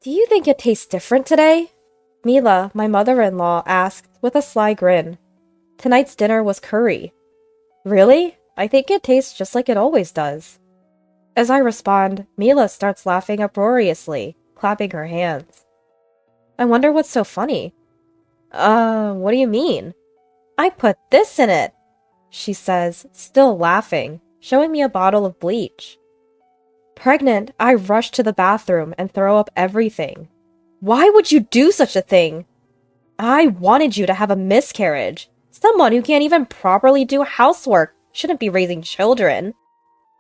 Do you think it tastes different today? Mila, my mother-in-law, asked with a sly grin. Tonight's dinner was curry. Really? I think it tastes just like it always does. As I respond, Mila starts laughing uproariously, clapping her hands. I wonder what's so funny. What do you mean? I put this in it, she says, still laughing, showing me a bottle of bleach. Pregnant, I rush to the bathroom and throw up everything. Why would you do such a thing? I wanted you to have a miscarriage. Someone who can't even properly do housework shouldn't be raising children.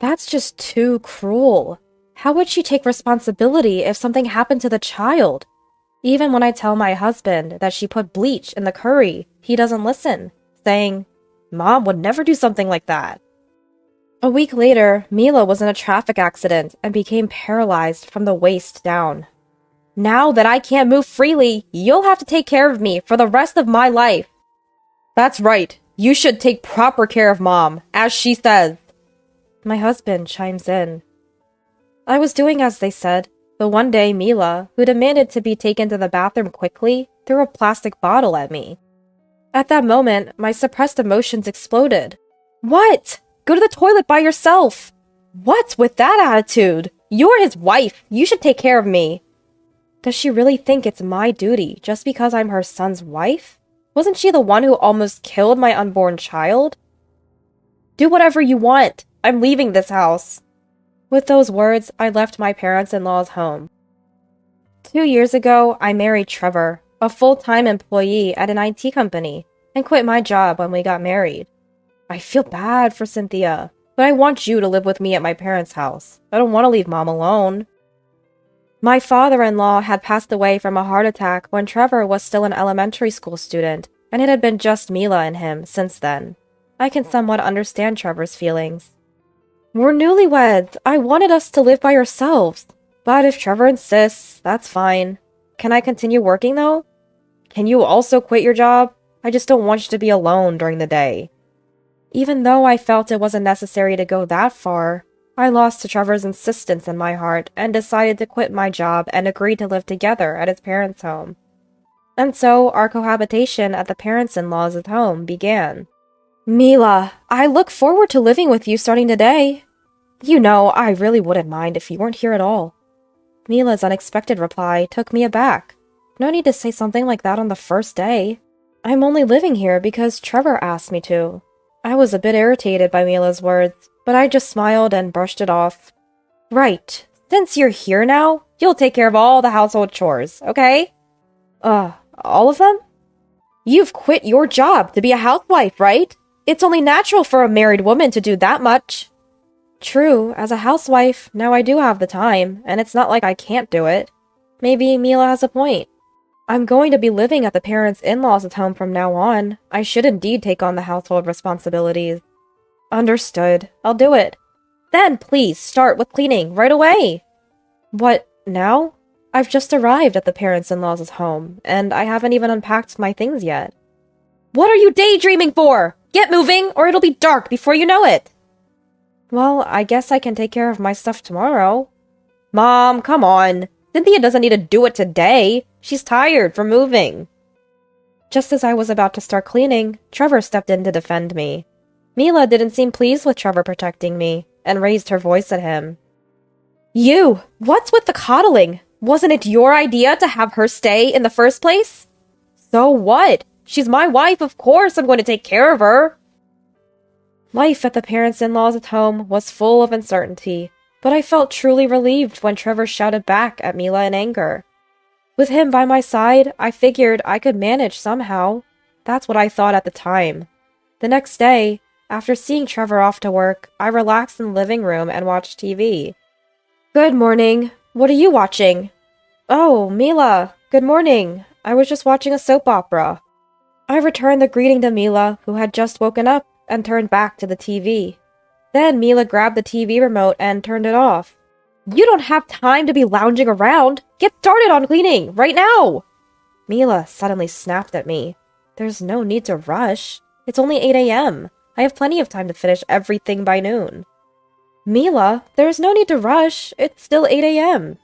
That's just too cruel. How would she take responsibility if something happened to the child? Even when I tell my husband that she put bleach in the curry, he doesn't listen, saying, Mom would never do something like that. A week later, Mila was in a traffic accident and became paralyzed from the waist down. Now that I can't move freely, you'll have to take care of me for the rest of my life. That's right. You should take proper care of Mom, as she says. My husband chimes in. I was doing as they said, but one day Mila, who demanded to be taken to the bathroom quickly, threw a plastic bottle at me. At that moment, my suppressed emotions exploded. What? Go to the toilet by yourself. What's with that attitude? You're his wife. You should take care of me. Does she really think it's my duty just because I'm her son's wife? Wasn't she the one who almost killed my unborn child? Do whatever you want. I'm leaving this house. With those words, I left my parents-in-law's home. 2 years ago, I married Trevor, a full-time employee at an IT company, and quit my job when we got married. I feel bad for Cynthia, but I want you to live with me at my parents' house. I don't want to leave Mom alone. My father-in-law had passed away from a heart attack when Trevor was still an elementary school student, and it had been just Mila and him since then. I can somewhat understand Trevor's feelings. We're newlyweds. I wanted us to live by ourselves. But if Trevor insists, that's fine. Can I continue working, though? Can you also quit your job? I just don't want you to be alone during the day. Even though I felt it wasn't necessary to go that far, I lost to Trevor's insistence in my heart and decided to quit my job and agree to live together at his parents' home. And so our cohabitation at the parents-in-law's home began. Mila, I look forward to living with you starting today. You know, I really wouldn't mind if you weren't here at all. Mila's unexpected reply took me aback. No need to say something like that on the first day. I'm only living here because Trevor asked me to. I was a bit irritated by Mila's words, but I just smiled and brushed it off. Right. Since you're here now, you'll take care of all the household chores, okay? All of them? You've quit your job to be a housewife, right? It's only natural for a married woman to do that much. True, as a housewife, now I do have the time, and it's not like I can't do it. Maybe Mila has a point. I'm going to be living at the parents-in-laws' home from now on. I should indeed take on the household responsibilities. Understood. I'll do it. Then please start with cleaning right away. What, now? I've just arrived at the parents-in-laws' home, and I haven't even unpacked my things yet. What are you daydreaming for? Get moving, or it'll be dark before you know it. Well, I guess I can take care of my stuff tomorrow. Mom, come on. Cynthia doesn't need to do it today. She's tired from moving. Just as I was about to start cleaning, Trevor stepped in to defend me. Mila didn't seem pleased with Trevor protecting me, and raised her voice at him. You! What's with the coddling? Wasn't it your idea to have her stay in the first place? So what? She's my wife, of course I'm going to take care of her. Life at the parents-in-laws' home was full of uncertainty, but I felt truly relieved when Trevor shouted back at Mila in anger. With him by my side, I figured I could manage somehow. That's what I thought at the time. The next day, after seeing Trevor off to work, I relaxed in the living room and watched TV. Good morning. What are you watching? Oh, Mila. Good morning. I was just watching a soap opera. I returned the greeting to Mila, who had just woken up, and turned back to the TV. Then Mila grabbed the TV remote and turned it off. You don't have time to be lounging around. Get started on cleaning, right now! Mila suddenly snapped at me. There's no need to rush. It's only 8 a.m. I have plenty of time to finish everything by noon. Mila, there's no need to rush. It's still 8 a.m.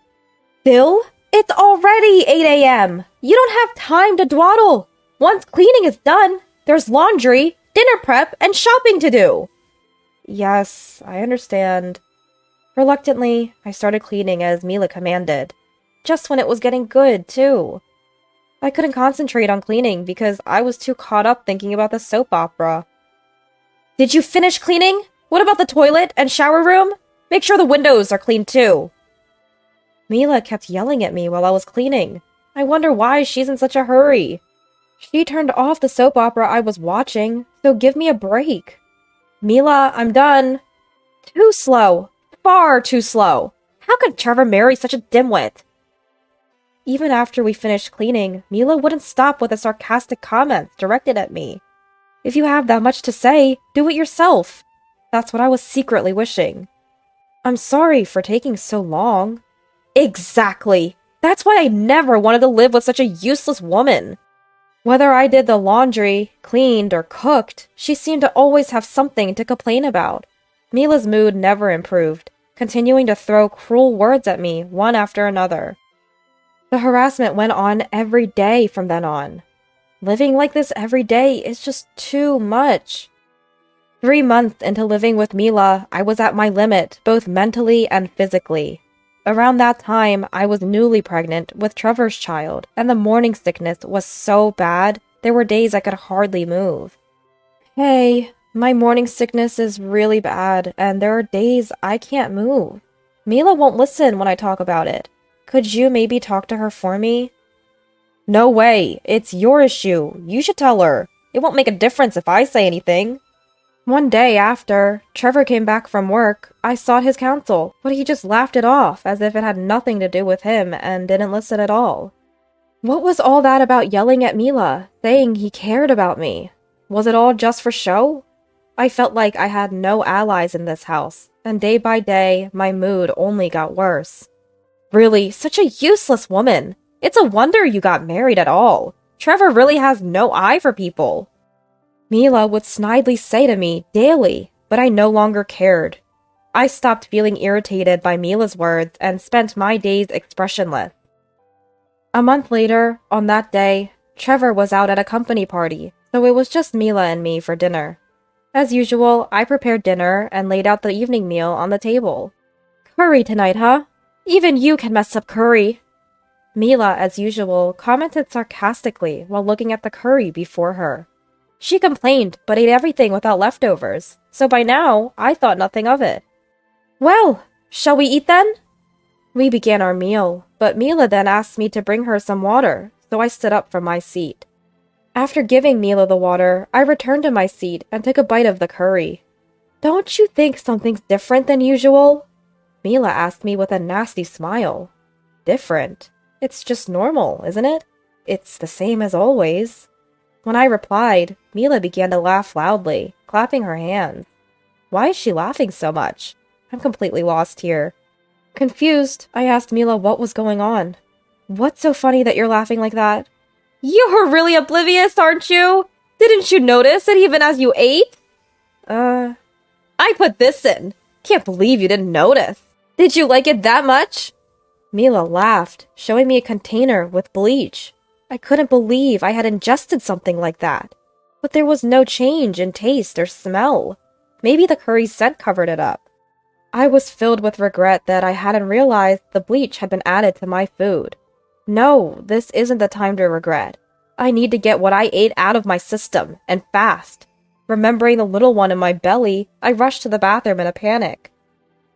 Still? It's already 8 a.m. You don't have time to dawdle. Once cleaning is done, there's laundry, dinner prep, and shopping to do. Yes, I understand. Reluctantly, I started cleaning as Mila commanded. Just when it was getting good, too. I couldn't concentrate on cleaning because I was too caught up thinking about the soap opera. Did you finish cleaning? What about the toilet and shower room? Make sure the windows are clean, too. Mila kept yelling at me while I was cleaning. I wonder why she's in such a hurry. She turned off the soap opera I was watching, so give me a break. Mila, I'm done. Too slow. Far too slow. How could Trevor marry such a dimwit? Even after we finished cleaning, Mila wouldn't stop with the sarcastic comments directed at me. If you have that much to say, do it yourself. That's what I was secretly wishing. I'm sorry for taking so long. Exactly. That's why I never wanted to live with such a useless woman. Whether I did the laundry, cleaned, or cooked, she seemed to always have something to complain about. Mila's mood never improved, continuing to throw cruel words at me one after another. The harassment went on every day from then on. Living like this every day is just too much. 3 months into living with Mila, I was at my limit, both mentally and physically. Around that time, I was newly pregnant with Trevor's child, and the morning sickness was so bad, there were days I could hardly move. Hey, my morning sickness is really bad, and there are days I can't move. Mila won't listen when I talk about it. Could you maybe talk to her for me? No way, it's your issue. You should tell her. It won't make a difference if I say anything. One day after Trevor came back from work, I sought his counsel, but he just laughed it off as if it had nothing to do with him and didn't listen at all. What was all that about yelling at Mila, saying he cared about me? Was it all just for show? I felt like I had no allies in this house, and day by day, my mood only got worse. Really, such a useless woman. It's a wonder you got married at all. Trevor really has no eye for people. Mila would snidely say to me daily, but I no longer cared. I stopped feeling irritated by Mila's words and spent my days expressionless. A month later, on that day, Trevor was out at a company party, so it was just Mila and me for dinner. As usual, I prepared dinner and laid out the evening meal on the table. Curry tonight, huh? Even you can mess up curry. Mila, as usual, commented sarcastically while looking at the curry before her. She complained, but ate everything without leftovers, so by now, I thought nothing of it. Well, shall we eat then? We began our meal, but Mila then asked me to bring her some water, so I stood up from my seat. After giving Mila the water, I returned to my seat and took a bite of the curry. Don't you think something's different than usual? Mila asked me with a nasty smile. Different? It's just normal, isn't it? It's the same as always. When I replied, Mila began to laugh loudly, clapping her hands. Why is she laughing so much? I'm completely lost here. Confused, I asked Mila what was going on. What's so funny that you're laughing like that? You're really oblivious, aren't you? Didn't you notice it even as you ate? I put this in. Can't believe you didn't notice. Did you like it that much? Mila laughed, showing me a container with bleach. I couldn't believe I had ingested something like that. But there was no change in taste or smell. Maybe the curry's scent covered it up. I was filled with regret that I hadn't realized the bleach had been added to my food. No, this isn't the time to regret. I need to get what I ate out of my system, and fast. Remembering the little one in my belly, I rushed to the bathroom in a panic.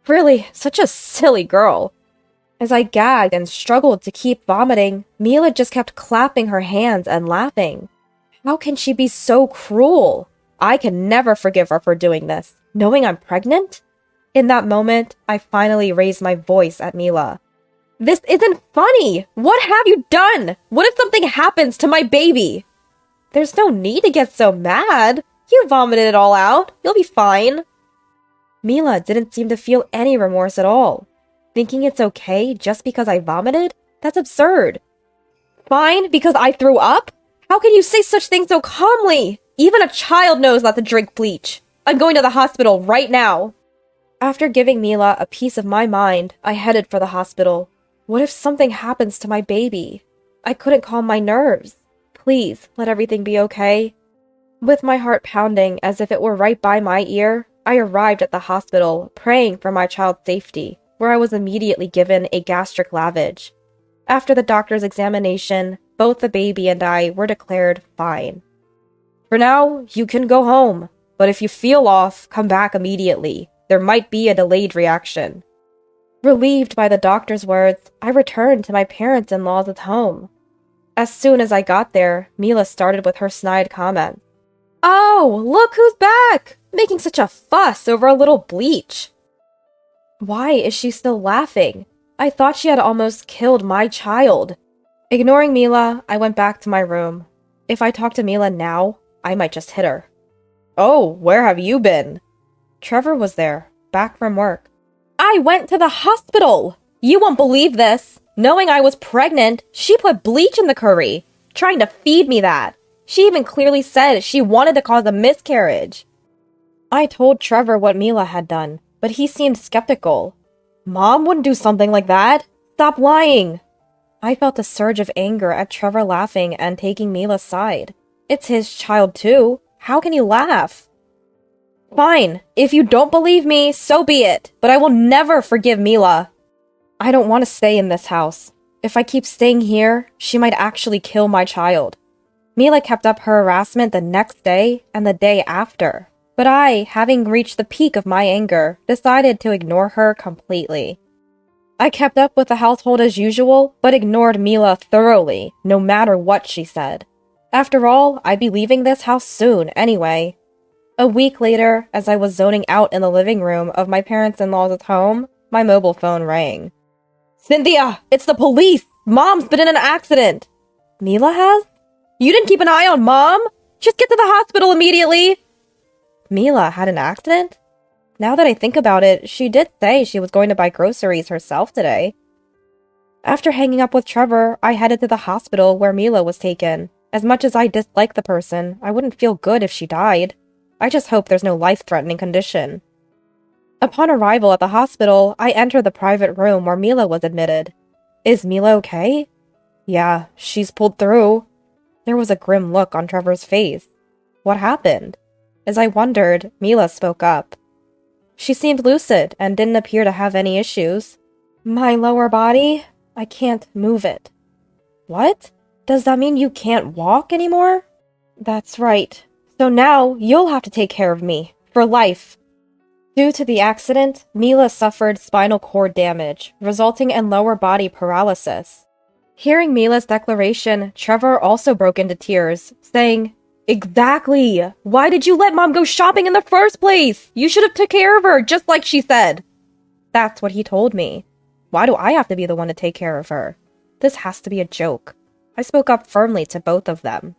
Really, such a silly girl. As I gagged and struggled to keep vomiting, Mila just kept clapping her hands and laughing. How can she be so cruel? I can never forgive her for doing this, knowing I'm pregnant? In that moment, I finally raised my voice at Mila. This isn't funny! What have you done? What if something happens to my baby? There's no need to get so mad. You vomited it all out. You'll be fine. Mila didn't seem to feel any remorse at all. Thinking it's okay just because I vomited? That's absurd. Fine because I threw up? How can you say such things so calmly? Even a child knows not to drink bleach. I'm going to the hospital right now. After giving Mila a piece of my mind, I headed for the hospital. What if something happens to my baby? I couldn't calm my nerves. Please, let everything be okay. With my heart pounding as if it were right by my ear, I arrived at the hospital, praying for my child's safety, where I was immediately given a gastric lavage. After the doctor's examination, both the baby and I were declared fine. For now, you can go home, but if you feel off, come back immediately. There might be a delayed reaction. Relieved by the doctor's words, I returned to my parents-in-law's home. As soon as I got there, Mila started with her snide comment. Oh, look who's back! Making such a fuss over a little Bleach. Why is she still laughing? I thought she had almost killed my child. Ignoring Mila, I went back to my room. If I talk to Mila now, I might just hit her. Oh, where have you been? Trevor was there, back from work. I went to the hospital! You won't believe this. Knowing I was pregnant, she put bleach in the curry, trying to feed me that. She even clearly said she wanted to cause a miscarriage. I told Trevor what Mila had done, but he seemed skeptical. Mom wouldn't do something like that. Stop lying. I felt a surge of anger at Trevor laughing and taking Mila's side. It's his child too. How can you laugh? Fine. If you don't believe me, so be it. But I will never forgive Mila. I don't want to stay in this house. If I keep staying here, she might actually kill my child. Mila kept up her harassment the next day and the day after. But I, having reached the peak of my anger, decided to ignore her completely. I kept up with the household as usual, but ignored Mila thoroughly, no matter what she said. After all, I'd be leaving this house soon anyway. A week later, as I was zoning out in the living room of my parents-in-law's home, my mobile phone rang. Cynthia, it's the police! Mom's been in an accident! Mila has? You didn't keep an eye on Mom? Just get to the hospital immediately! Mila had an accident? Now that I think about it, she did say she was going to buy groceries herself today. After hanging up with Trevor, I headed to the hospital where Mila was taken. As much as I dislike the person, I wouldn't feel good if she died. I just hope there's no life-threatening condition. Upon arrival at the hospital, I entered the private room where Mila was admitted. Is Mila okay? Yeah, she's pulled through. There was a grim look on Trevor's face. What happened? As I wondered, Mila spoke up. She seemed lucid and didn't appear to have any issues. My lower body? I can't move it. What? Does that mean you can't walk anymore? That's right. So now you'll have to take care of me. For life. Due to the accident, Mila suffered spinal cord damage, resulting in lower body paralysis. Hearing Mila's declaration, Trevor also broke into tears, saying, Exactly! Why did you let Mom go shopping in the first place? You should have took care of her, just like she said. That's what he told me. Why do I have to be the one to take care of her? This has to be a joke. I spoke up firmly to both of them.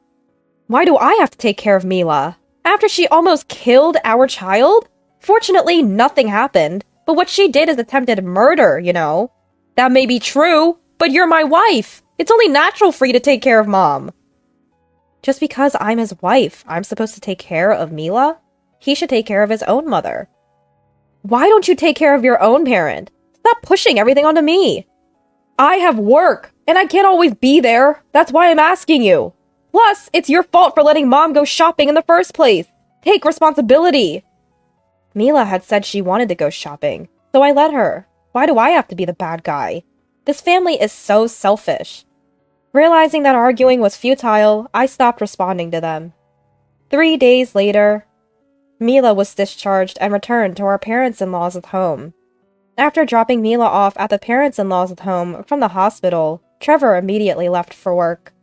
Why do I have to take care of Mila? After she almost killed our child? Fortunately, nothing happened, but what she did is attempted murder, you know. That may be true, but you're my wife. It's only natural for you to take care of Mom. Just because I'm his wife, I'm supposed to take care of Mila? He should take care of his own mother. Why don't you take care of your own parent? Stop pushing everything onto me. I have work, and I can't always be there. That's why I'm asking you. Plus, it's your fault for letting Mom go shopping in the first place. Take responsibility. Mila had said she wanted to go shopping, so I let her. Why do I have to be the bad guy? This family is so selfish. Realizing that arguing was futile, I stopped responding to them. 3 days later, Mila was discharged and returned to our parents-in-law's home. After dropping Mila off at the parents-in-law's home from the hospital, Trevor immediately left for work.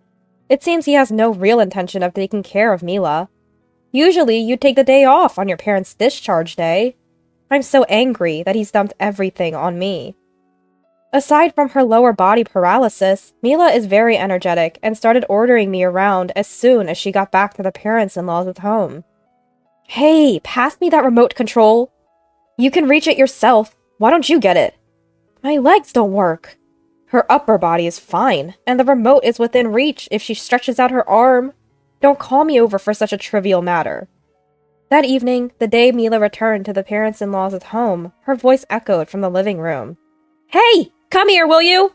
It seems he has no real intention of taking care of Mila. Usually, you'd take the day off on your parents' discharge day. I'm so angry that he's dumped everything on me. Aside from her lower body paralysis, Mila is very energetic and started ordering me around as soon as she got back to the parents-in-law's home. Hey, pass me that remote control. You can reach it yourself. Why don't you get it? My legs don't work. Her upper body is fine, and the remote is within reach if she stretches out her arm. Don't call me over for such a trivial matter. That evening, the day Mila returned to the parents-in-law's home, her voice echoed from the living room. Hey! Come here, will you?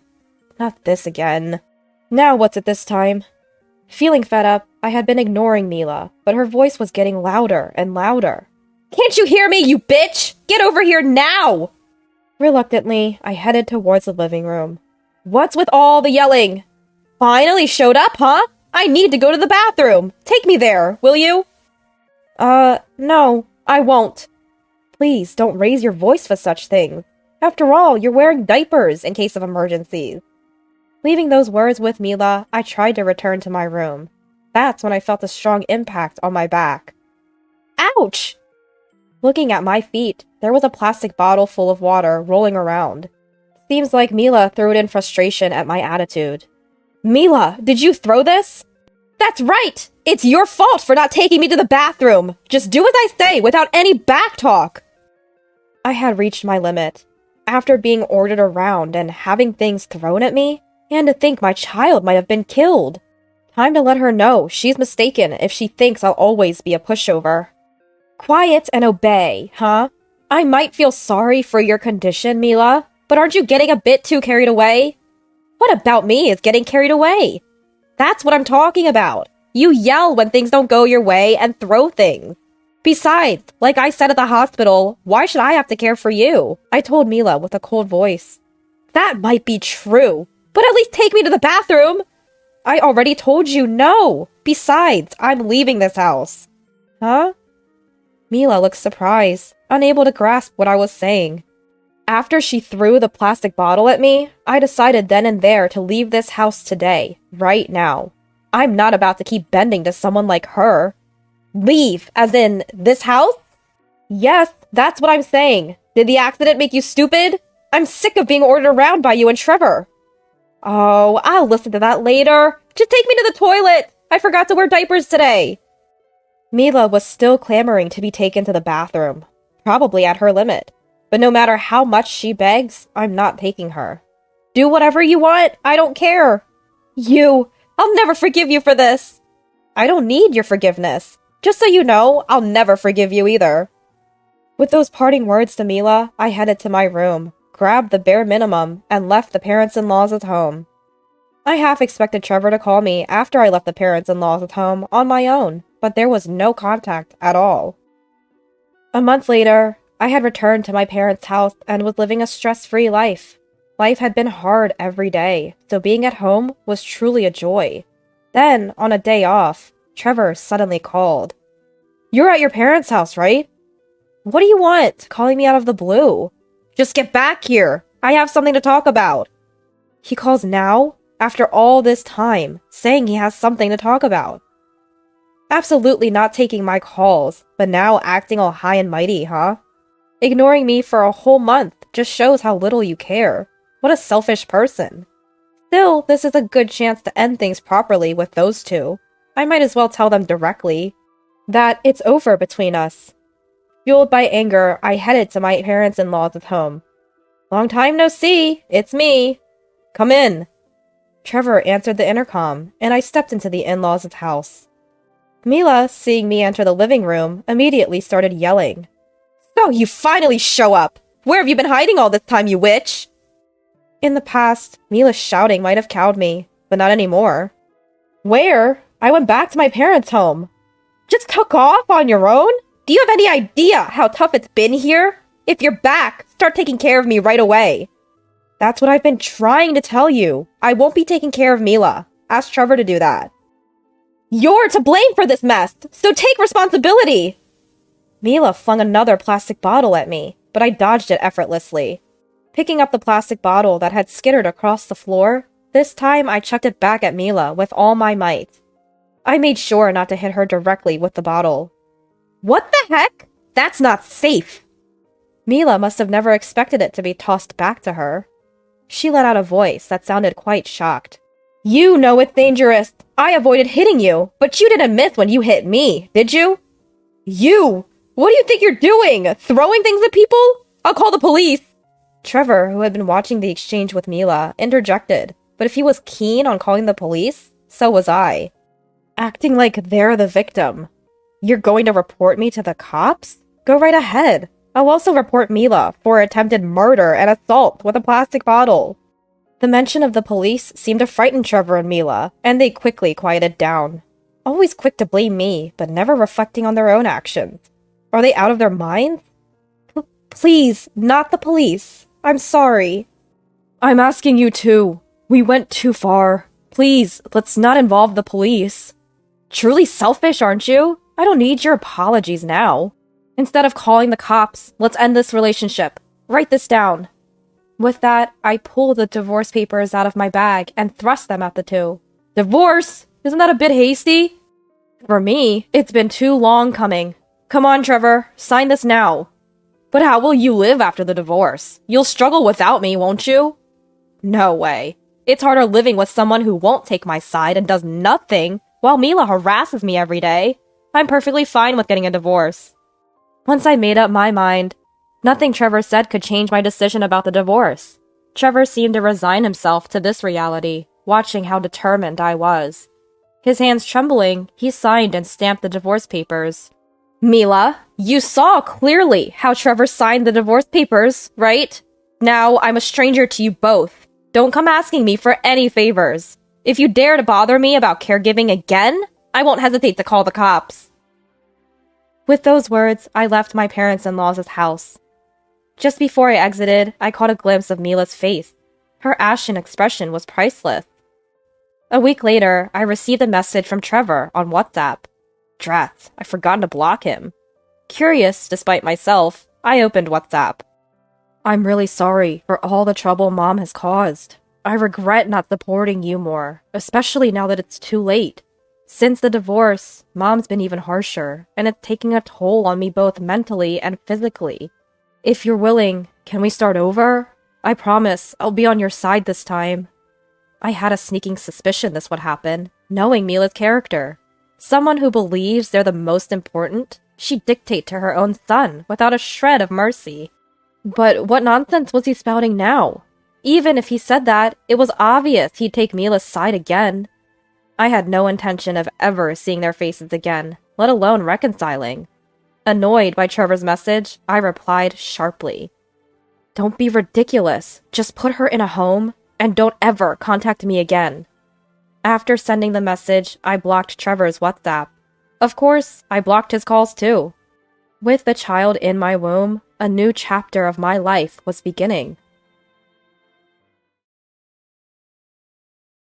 not this again. Now what's it this time? Feeling fed up, I had been ignoring Mila, but her voice was getting louder and louder. Can't you hear me, you bitch? Get over here now! Reluctantly, I headed towards the living room. What's with all the yelling? Finally showed up, huh? I need to go to the bathroom. Take me there, will you? No, I won't. Please don't raise your voice for such things. After all, you're wearing diapers in case of emergencies. Leaving those words with Mila, I tried to return to my room. That's when I felt a strong impact on my back. Ouch! Looking at my feet, there was a plastic bottle full of water rolling around. Seems like Mila threw it in frustration at my attitude. Mila, did you throw this? That's right! It's your fault for not taking me to the bathroom! Just do as I say without any backtalk! I had reached my limit. After being ordered around and having things thrown at me, and to think my child might have been killed. Time to let her know she's mistaken if she thinks I'll always be a pushover. Quiet and obey, huh? I might feel sorry for your condition, Mila, but aren't you getting a bit too carried away? What about me is getting carried away? That's what I'm talking about. You yell when things don't go your way and throw things. Besides, like I said at the hospital, why should I have to care for you? I told Mila with a cold voice. That might be true, but at least take me to the bathroom. I already told you no. Besides, I'm leaving this house. Huh? Mila looked surprised, unable to grasp what I was saying. After she threw the plastic bottle at me, I decided then and there to leave this house today, right now. I'm not about to keep bending to someone like her. Leave, as in, this house? Yes, that's what I'm saying. Did the accident make you stupid? I'm sick of being ordered around by you and Trevor. Oh, I'll listen to that later. Just take me to the toilet. I forgot to wear diapers today. Mila was still clamoring to be taken to the bathroom, probably at her limit. But no matter how much she begs, I'm not taking her. Do whatever you want, I don't care. I'll never forgive you for this. I don't need your forgiveness. Just so you know, I'll never forgive you either. With those parting words to Mila, I headed to my room, grabbed the bare minimum, and left the parents-in-law's at home. I half expected Trevor to call me after I left the parents-in-law's at home on my own, but there was no contact at all. A month later, I had returned to my parents' house and was living a stress-free life. Life had been hard every day, so being at home was truly a joy. Then, on a day off, Trevor suddenly called. You're at your parents' house, right? What do you want, calling me out of the blue? Just get back here. I have something to talk about. He calls now, after all this time, saying he has something to talk about. Absolutely not taking my calls, but now acting all high and mighty, huh? Ignoring me for a whole month just shows how little you care. What a selfish person. Still, this is a good chance to end things properly with those two. I might as well tell them directly that it's over between us. Fueled by anger, I headed to my parents-in-law's home. Long time no see, it's me. Come in. Trevor answered the intercom, and I stepped into the in-laws' house. Mila, seeing me enter the living room, immediately started yelling. So you finally show up! Where have you been hiding all this time, you witch? In the past, Mila's shouting might have cowed me, but not anymore. Where? I went back to my parents' home. Just took off on your own? Do you have any idea how tough it's been here? If you're back, start taking care of me right away. That's what I've been trying to tell you. I won't be taking care of Mila. Ask Trevor to do that. You're to blame for this mess, so take responsibility! Mila flung another plastic bottle at me, but I dodged it effortlessly. Picking up the plastic bottle that had skittered across the floor, this time I chucked it back at Mila with all my might. I made sure not to hit her directly with the bottle. What the heck? That's not safe! Mila must have never expected it to be tossed back to her. She let out a voice that sounded quite shocked. You know it's dangerous. I avoided hitting you, but you didn't miss when you hit me, did you? You! What do you think you're doing? Throwing things at people? I'll call the police! Trevor, who had been watching the exchange with Mila, interjected, but if he was keen on calling the police, so was I. Acting like they're the victim. You're going to report me to the cops? Go right ahead. I'll also report Mila for attempted murder and assault with a plastic bottle. The mention of the police seemed to frighten Trevor and Mila, and they quickly quieted down. Always quick to blame me, but never reflecting on their own actions. Are they out of their minds? Please, not the police. I'm sorry. I'm asking you too. We went too far. Please, let's not involve the police. Truly selfish, aren't you? I don't need your apologies now. Instead of calling the cops, let's end this relationship. Write this down. With that, I pulled the divorce papers out of my bag and thrust them at the two. Divorce? Isn't that a bit hasty? For me, it's been too long coming. Come on, Trevor, sign this now. But how will you live after the divorce? You'll struggle without me, won't you? No way. It's harder living with someone who won't take my side and does nothing while Mila harasses me every day. I'm perfectly fine with getting a divorce. Once I made up my mind, nothing Trevor said could change my decision about the divorce. Trevor seemed to resign himself to this reality, watching how determined I was. His hands trembling, he signed and stamped the divorce papers. Mila, you saw clearly how Trevor signed the divorce papers, right? Now I'm a stranger to you both. Don't come asking me for any favors. If you dare to bother me about caregiving again, I won't hesitate to call the cops. With those words, I left my parents-in-law's house. Just before I exited, I caught a glimpse of Mila's face. Her ashen expression was priceless. A week later, I received a message from Trevor on WhatsApp. Drat, I'd forgotten to block him. Curious, despite myself, I opened WhatsApp. I'm really sorry for all the trouble Mom has caused. I regret not supporting you more, especially now that it's too late. Since the divorce, Mom's been even harsher, and it's taking a toll on me both mentally and physically. If you're willing, can we start over? I promise I'll be on your side this time. I had a sneaking suspicion this would happen, knowing Mila's character. Someone who believes they're the most important, she'd dictate to her own son without a shred of mercy. But what nonsense was he spouting now? Even if he said that, it was obvious he'd take Mila's side again. I had no intention of ever seeing their faces again, let alone reconciling. Annoyed by Trevor's message, I replied sharply. Don't be ridiculous. Just put her in a home, and don't ever contact me again. After sending the message, I blocked Trevor's WhatsApp. Of course, I blocked his calls too. With the child in my womb, a new chapter of my life was beginning.